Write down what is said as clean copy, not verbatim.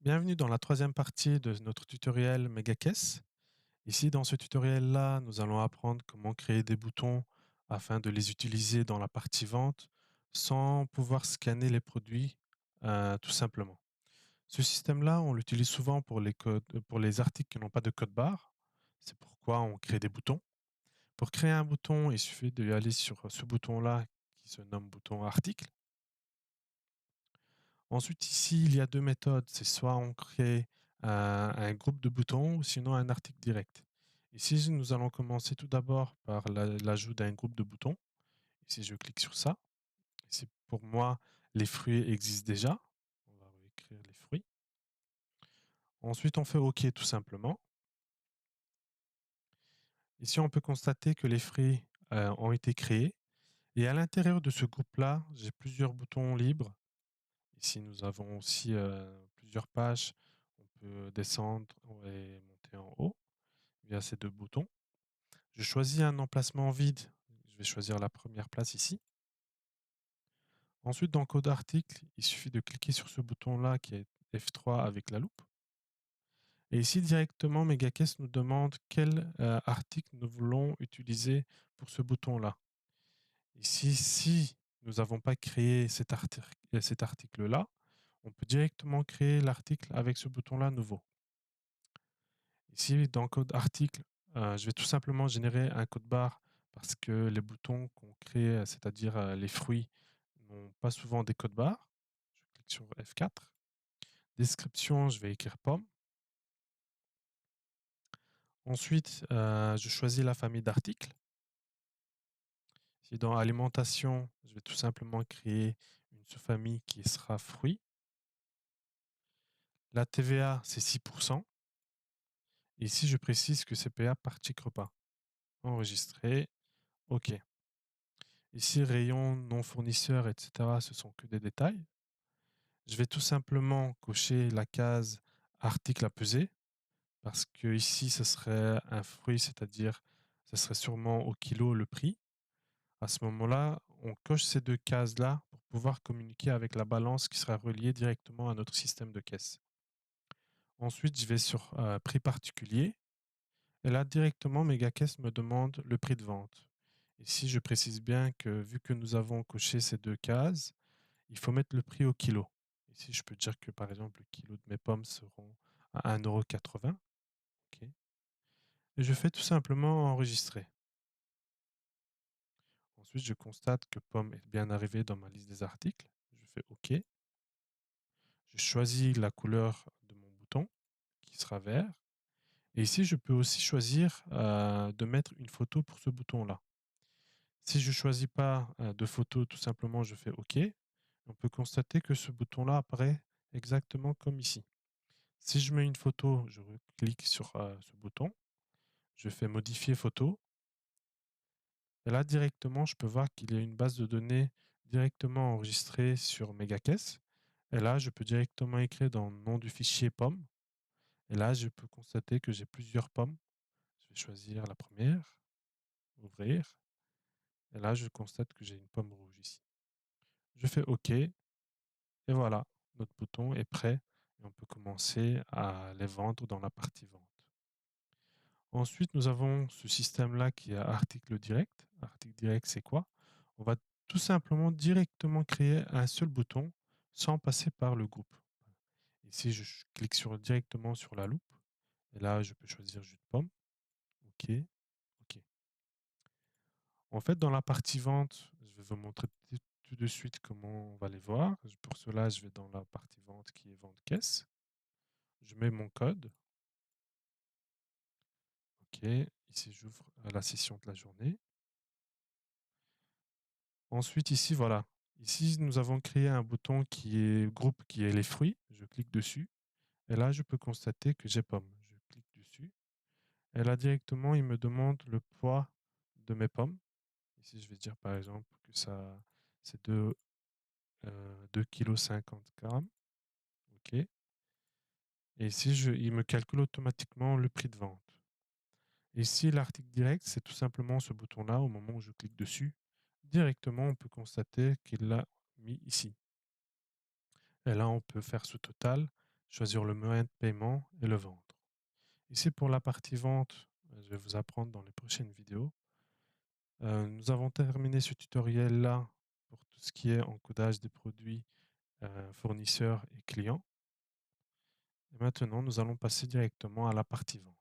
Bienvenue dans la troisième partie de notre tutoriel MegaCaisse. Ici, dans ce tutoriel-là, nous allons apprendre comment créer des boutons afin de les utiliser dans la partie vente sans pouvoir scanner les produits tout simplement. Ce système-là, on l'utilise souvent pour pour les articles qui n'ont pas de code barre. C'est pourquoi on crée des boutons. Pour créer un bouton, il suffit d'aller sur ce bouton-là qui se nomme bouton article. Ensuite, ici, il y a deux méthodes. C'est soit on crée un groupe de boutons ou sinon un article direct. Ici, nous allons commencer tout d'abord par l'ajout d'un groupe de boutons. Ici, je clique sur ça. Ici, pour moi, les fruits existent déjà. On va écrire les fruits. Ensuite, on fait OK tout simplement. Ici, on peut constater que les fruits ont été créés. Et à l'intérieur de ce groupe-là, j'ai plusieurs boutons libres. Ici, nous avons aussi plusieurs pages. On peut descendre et monter en haut via ces deux boutons. Je choisis un emplacement vide. Je vais choisir la première place ici. Ensuite, dans Code article, il suffit de cliquer sur ce bouton-là qui est F3 avec la loupe. Et ici, directement, MegaCaisse nous demande quel article nous voulons utiliser pour ce bouton-là. Ici, si nous n'avons pas créé cet article-là, on peut directement créer l'article avec ce bouton-là nouveau. Ici, dans code article, je vais tout simplement générer un code barre parce que les boutons qu'on crée, c'est-à-dire les fruits, n'ont pas souvent des codes barres. Je clique sur F4. Description, je vais écrire pomme. Ensuite, je choisis la famille d'articles. Si dans alimentation, je vais tout simplement créer une sous-famille qui sera fruits. La TVA, c'est 6%. Et ici, je précise que c'est PA par check repas. Enregistrer. OK. Ici, rayon, non fournisseur, etc. Ce sont que des détails. Je vais tout simplement cocher la case article à peser parce que ici, ce serait un fruit, c'est-à-dire, ce serait sûrement au kilo le prix. À ce moment-là, on coche ces deux cases-là pour pouvoir communiquer avec la balance qui sera reliée directement à notre système de caisse. Ensuite, je vais sur prix particulier. Et là, directement, MegaCaisse me demande le prix de vente. Ici, je précise bien que vu que nous avons coché ces deux cases, il faut mettre le prix au kilo. Ici, je peux dire que par exemple, le kilo de mes pommes seront à 1,80 €. OK. Et je fais tout simplement enregistrer. Ensuite, je constate que pomme est bien arrivée dans ma liste des articles. Je fais OK. Je choisis la couleur de mon bouton qui sera vert. Et ici, je peux aussi choisir de mettre une photo pour ce bouton-là. Si je ne choisis pas de photo, tout simplement, je fais OK. On peut constater que ce bouton-là apparaît exactement comme ici. Si je mets une photo, je clique sur ce bouton, je fais modifier photo. Et là, directement, je peux voir qu'il y a une base de données directement enregistrée sur MegaCaisse. Et là, je peux directement écrire dans le nom du fichier pomme. Et là, je peux constater que j'ai plusieurs pommes. Je vais choisir la première, ouvrir. Et là, je constate que j'ai une pomme rouge ici. Je fais OK. Et voilà, notre bouton est prêt et on peut commencer à les vendre dans la partie vente. Ensuite, nous avons ce système-là qui est article direct. Article direct, c'est quoi? On va tout simplement directement créer un seul bouton sans passer par le groupe. Ici, je clique directement sur la loupe et là, je peux choisir jus de pomme. OK, OK. En fait, dans la partie vente, je vais vous montrer tout de suite comment on va les voir. Pour cela, je vais dans la partie vente qui est vente caisse. Je mets mon code. OK. Ici, j'ouvre la session de la journée. Ensuite, ici, voilà. Ici, nous avons créé un bouton qui est groupe, qui est les fruits. Je clique dessus. Et là, je peux constater que j'ai pomme. Je clique dessus. Et là, directement, il me demande le poids de mes pommes. Ici, je vais dire par exemple que ça, c'est 2,50 kg. OK. Et ici, il me calcule automatiquement le prix de vente. Ici, l'article direct, c'est tout simplement ce bouton-là. Au moment où je clique dessus, directement, on peut constater qu'il l'a mis ici. Et là, on peut faire ce total choisir le moyen de paiement et le vendre. Ici, pour la partie vente, je vais vous apprendre dans les prochaines vidéos. Nous avons terminé ce tutoriel-là pour tout ce qui est encodage des produits, fournisseurs et clients. Et maintenant, nous allons passer directement à la partie vente.